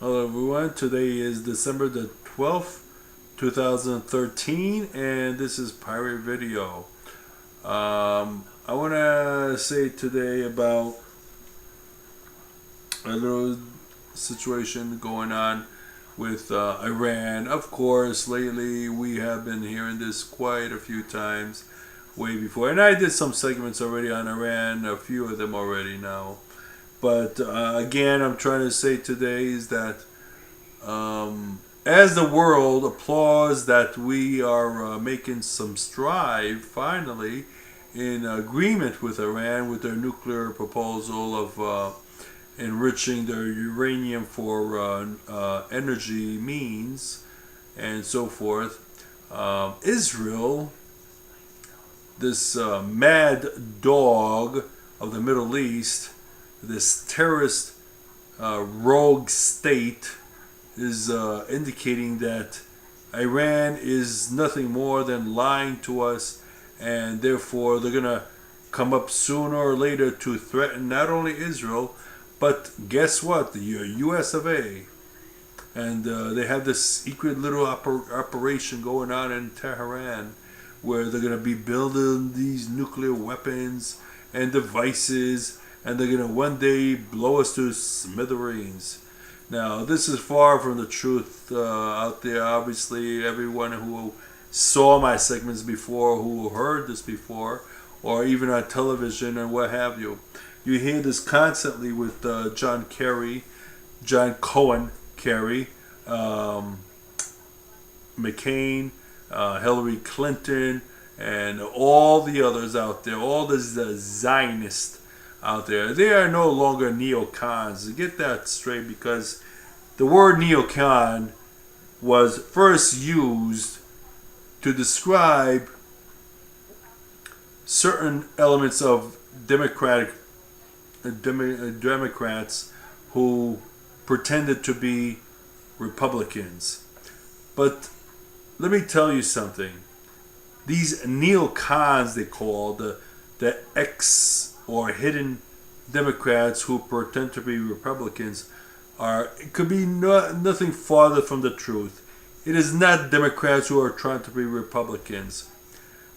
Hello everyone, today is December the 12th, 2013, and this is Pirate Video. I want to say today about a little situation going on with Iran. Of course, lately we have been hearing this quite a few times, way before. And I did some segments already on Iran, a few of them already now. But again, I'm trying to say today is that as the world applauds that we are making some stride finally in agreement with Iran with their nuclear proposal of enriching their uranium for energy means and so forth. Israel, this mad dog of the Middle East, this terrorist rogue state, is indicating that Iran is nothing more than lying to us, and therefore they're going to come up sooner or later to threaten not only Israel, but guess what? The US of A. And they have this secret little operation going on in Tehran where they're going to be building these nuclear weapons and devices, and they're going to one day blow us to smithereens. Now, this is far from the truth out there. Obviously, everyone who saw my segments before, who heard this before, or even on television and what have you, you hear this constantly with John Cohen Kerry, McCain, Hillary Clinton, and all the others out there, all the Zionists out there. They are no longer neocons. Get that straight, because the word neocon was first used to describe certain elements of Democrats who pretended to be Republicans. But let me tell you something. These neocons, they call the X or hidden Democrats who pretend to be Republicans, it could be nothing farther from the truth. It is not Democrats who are trying to be Republicans.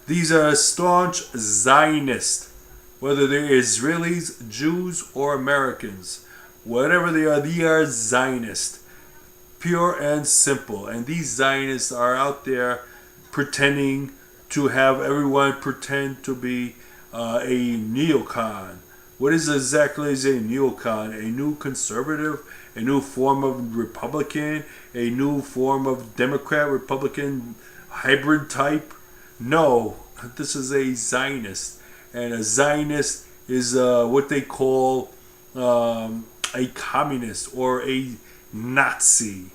These are staunch Zionists, whether they're Israelis, Jews, or Americans. Whatever they are Zionists. Pure and simple. And these Zionists are out there pretending to have everyone pretend to be a neocon. What is exactly is a neocon? A new conservative? A new form of Republican? A new form of Democrat-Republican hybrid type? No, this is a Zionist. And a Zionist is what they call a communist or a Nazi.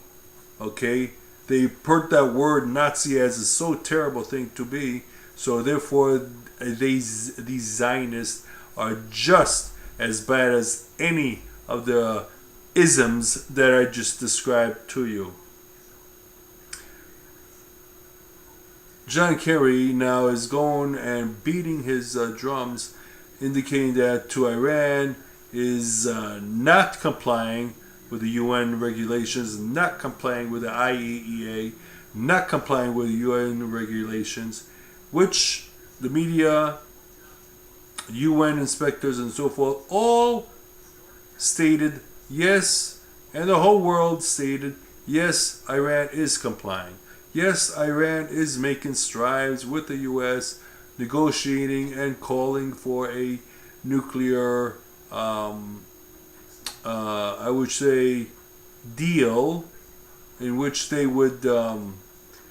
Okay? They put that word Nazi as a so terrible thing to be, so therefore these Zionists are just as bad as any of the isms that I just described to you. John Kerry now is going and beating his drums, indicating that to Iran is not complying with the UN regulations, not complying with the IAEA, not complying with UN regulations, which the media, UN inspectors, and so forth all stated yes, and the whole world stated yes, Iran is complying. Yes, Iran is making strides with the US, negotiating and calling for a nuclear, I would say, deal in which they would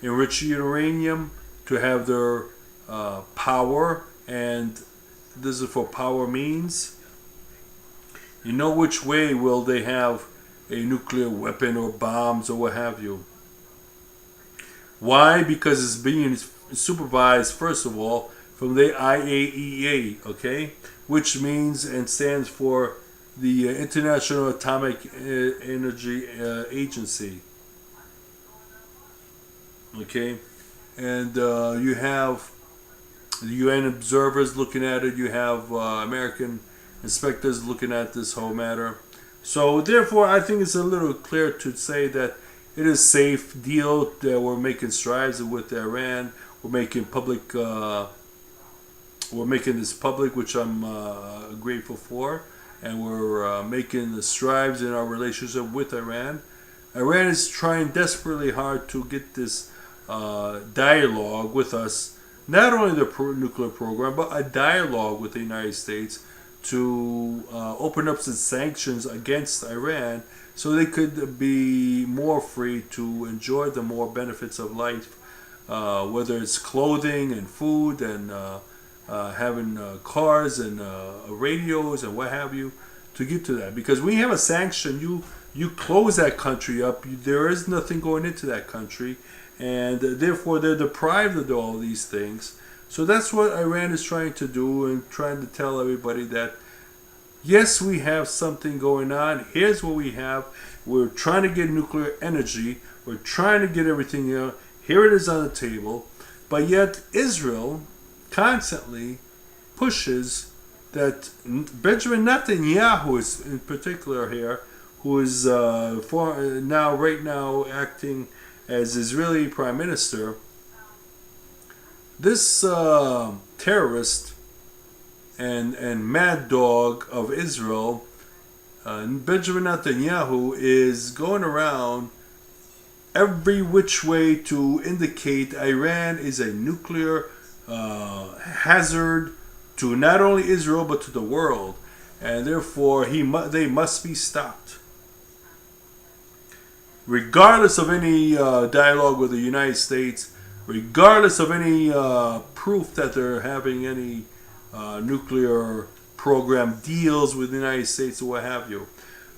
enrich uranium to have their power, and this is for power means. You know which way will they have a nuclear weapon or bombs or what have you. Why? Because it's being supervised, first of all, from the IAEA, okay? Which means and stands for the International Atomic Energy Agency. Okay? And you have the UN observers looking at it. You have American inspectors looking at this whole matter. So therefore, I think it's a little clear to say that it is safe deal that we're making strides with Iran. We're making public. We're making this public, which I'm grateful for, and we're making the strides in our relationship with Iran. Iran is trying desperately hard to get this dialogue with us, not only the nuclear program, but a dialogue with the United States to open up some sanctions against Iran so they could be more free to enjoy the more benefits of life, whether it's clothing and food and having cars and radios and what have you, to get to that. Because when you have a sanction, you close that country up. There is nothing going into that country, and therefore they're deprived of all these things. So that's what Iran is trying to do, and trying to tell everybody that yes, we have something going on. Here's what we have. We're trying to get nuclear energy. We're trying to get everything here. Here it is on the table. But yet Israel constantly pushes that Benjamin Netanyahu is in particular here, who is right now acting as Israeli Prime Minister. This terrorist and mad dog of Israel, Benjamin Netanyahu, is going around every which way to indicate Iran is a nuclear hazard to not only Israel but to the world, and therefore they must be stopped. Regardless of any dialogue with the United States, regardless of any proof that they're having any nuclear program deals with the United States or what have you,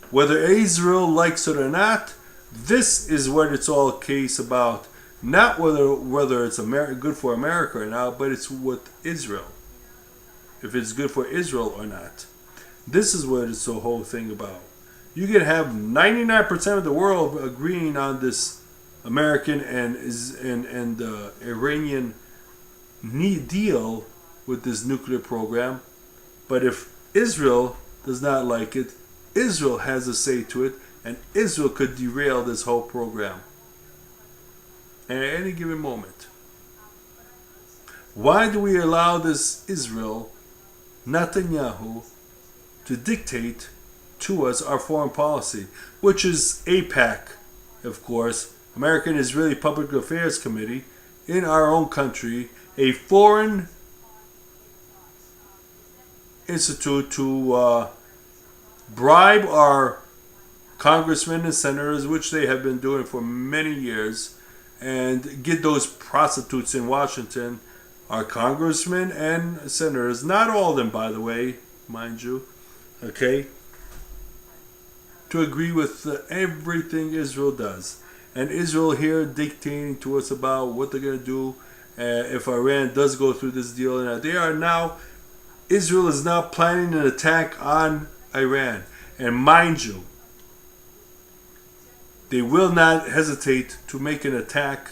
whether Israel likes it or not, this is what it's all a case about. Not whether it's good for America or not, but it's with Israel. If it's good for Israel or not. This is what it's the whole thing about. You can have 99% of the world agreeing on this American and Iranian deal with this nuclear program, but if Israel does not like it, Israel has a say to it, and Israel could derail this whole program at any given moment. Why do we allow this Israel, Netanyahu, to dictate to us our foreign policy, which is AIPAC, of course, American Israeli Public Affairs Committee, in our own country, a foreign institute to bribe our congressmen and senators, which they have been doing for many years, and get those prostitutes in Washington, our congressmen and senators, not all of them, by the way, mind you, okay, to agree with everything Israel does. And Israel here dictating to us about what they're going to do if Iran does go through this deal. And Israel is now planning an attack on Iran. And mind you, they will not hesitate to make an attack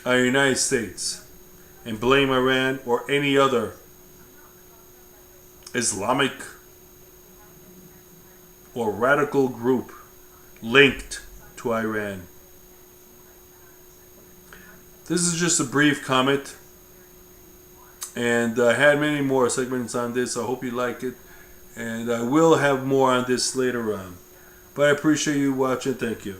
on the United States and blame Iran or any other Islamic or radical group linked to Iran. This is just a brief comment, and I had many more segments on this. I hope you like it, and I will have more on this later on. But I appreciate you watching. Thank you.